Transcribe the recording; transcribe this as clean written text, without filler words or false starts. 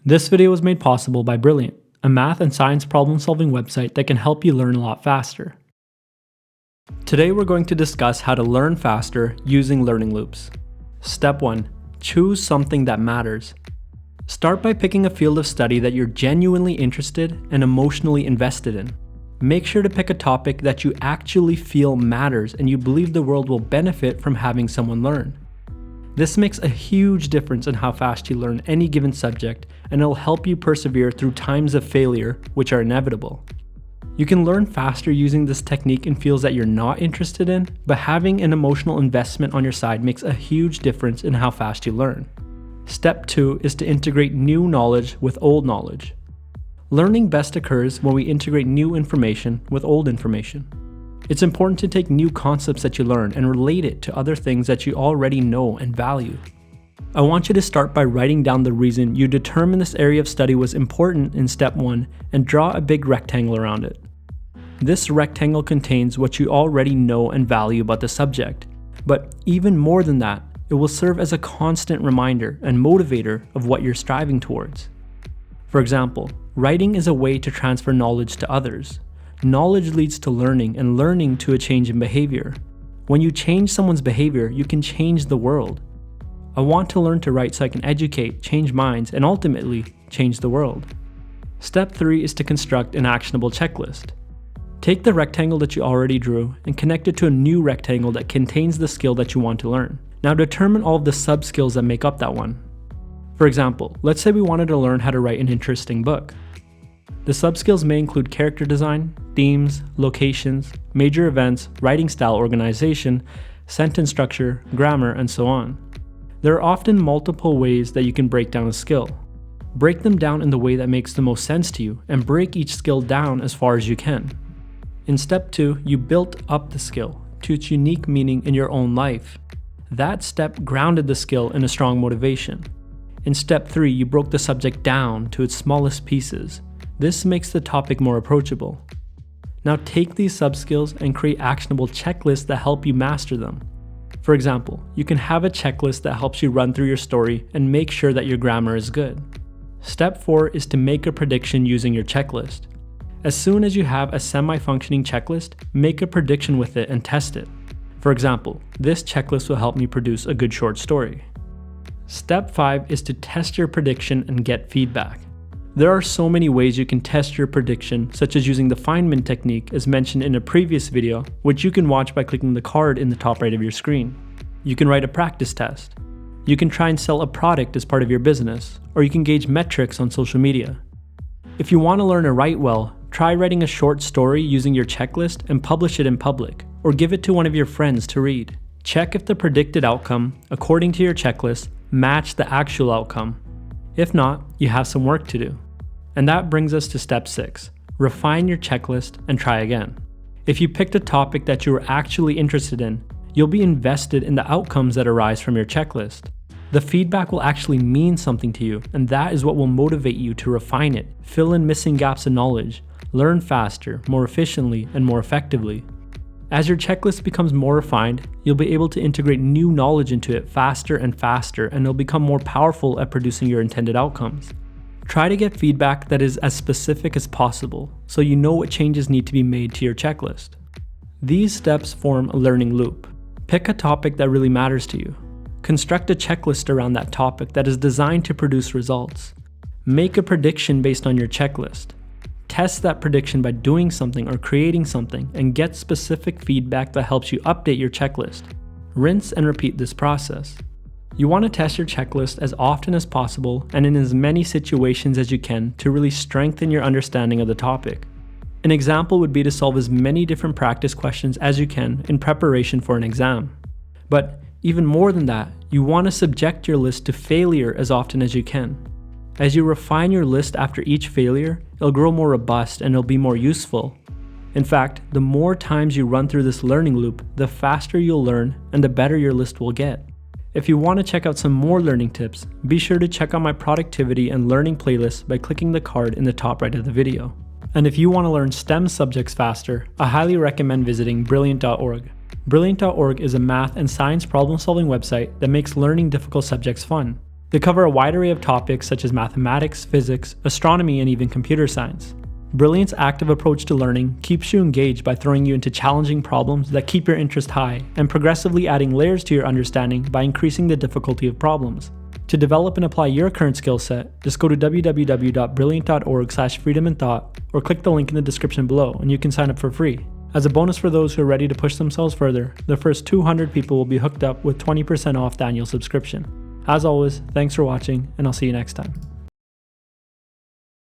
This video was made possible by Brilliant, a math and science problem-solving website that can help you learn a lot faster. Today we're going to discuss how to learn faster using learning loops. Step 1. Choose something that matters. Start by picking a field of study that you're genuinely interested and emotionally invested in. Make sure to pick a topic that you actually feel matters and you believe the world will benefit from having someone learn. This makes a huge difference in how fast you learn any given subject, and it'll help you persevere through times of failure, which are inevitable. You can learn faster using this technique in fields that you're not interested in, but having an emotional investment on your side makes a huge difference in how fast you learn. Step 2 is to integrate new knowledge with old knowledge. Learning best occurs when we integrate new information with old information. It's important to take new concepts that you learn and relate it to other things that you already know and value. I want you to start by writing down the reason you determined this area of study was important in step 1 and draw a big rectangle around it. This rectangle contains what you already know and value about the subject, but even more than that, it will serve as a constant reminder and motivator of what you're striving towards. For example, writing is a way to transfer knowledge to others. Knowledge leads to learning, and learning to a change in behavior. When you change someone's behavior, you can change the world. I want to learn to write so I can educate, change minds, and ultimately change the world. Step 3 is to construct an actionable checklist. Take the rectangle that you already drew and connect it to a new rectangle that contains the skill that you want to learn. Now determine all of the sub-skills that make up that one. For example, let's say we wanted to learn how to write an interesting book. The sub-skills may include character design, themes, locations, major events, writing style organization, sentence structure, grammar, and so on. There are often multiple ways that you can break down a skill. Break them down in the way that makes the most sense to you, and break each skill down as far as you can. In step 2, you built up the skill to its unique meaning in your own life. That step grounded the skill in a strong motivation. In step 3, you broke the subject down to its smallest pieces. This makes the topic more approachable. Now take these sub-skills and create actionable checklists that help you master them. For example, you can have a checklist that helps you run through your story and make sure that your grammar is good. Step 4 is to make a prediction using your checklist. As soon as you have a semi-functioning checklist, make a prediction with it and test it. For example, this checklist will help me produce a good short story. Step 5 is to test your prediction and get feedback. There are so many ways you can test your prediction, such as using the Feynman technique as mentioned in a previous video, which you can watch by clicking the card in the top right of your screen. You can write a practice test. You can try and sell a product as part of your business, or you can gauge metrics on social media. If you want to learn to write well, try writing a short story using your checklist and publish it in public, or give it to one of your friends to read. Check if the predicted outcome, according to your checklist, matched the actual outcome. If not, you have some work to do. And that brings us to step 6. Refine your checklist and try again. If you picked a topic that you were actually interested in, you'll be invested in the outcomes that arise from your checklist. The feedback will actually mean something to you, and that is what will motivate you to refine it, fill in missing gaps in knowledge, learn faster, more efficiently, and more effectively. As your checklist becomes more refined, you'll be able to integrate new knowledge into it faster and faster, and it'll become more powerful at producing your intended outcomes. Try to get feedback that is as specific as possible, so you know what changes need to be made to your checklist. These steps form a learning loop. Pick a topic that really matters to you. Construct a checklist around that topic that is designed to produce results. Make a prediction based on your checklist. Test that prediction by doing something or creating something, and get specific feedback that helps you update your checklist. Rinse and repeat this process. You want to test your checklist as often as possible and in as many situations as you can to really strengthen your understanding of the topic. An example would be to solve as many different practice questions as you can in preparation for an exam. But even more than that, you want to subject your list to failure as often as you can. As you refine your list after each failure, it'll grow more robust and it'll be more useful. In fact, the more times you run through this learning loop, the faster you'll learn and the better your list will get. If you want to check out some more learning tips, be sure to check out my productivity and learning playlist by clicking the card in the top right of the video. And if you want to learn STEM subjects faster, I highly recommend visiting brilliant.org. Brilliant.org is a math and science problem-solving website that makes learning difficult subjects fun. They cover a wide array of topics such as mathematics, physics, astronomy, and even computer science. Brilliant's active approach to learning keeps you engaged by throwing you into challenging problems that keep your interest high and progressively adding layers to your understanding by increasing the difficulty of problems. To develop and apply your current skill set, just go to www.brilliant.org/freedominthought or click the link in the description below and you can sign up for free. As a bonus for those who are ready to push themselves further, the first 200 people will be hooked up with 20% off the annual subscription. As always, thanks for watching and I'll see you next time.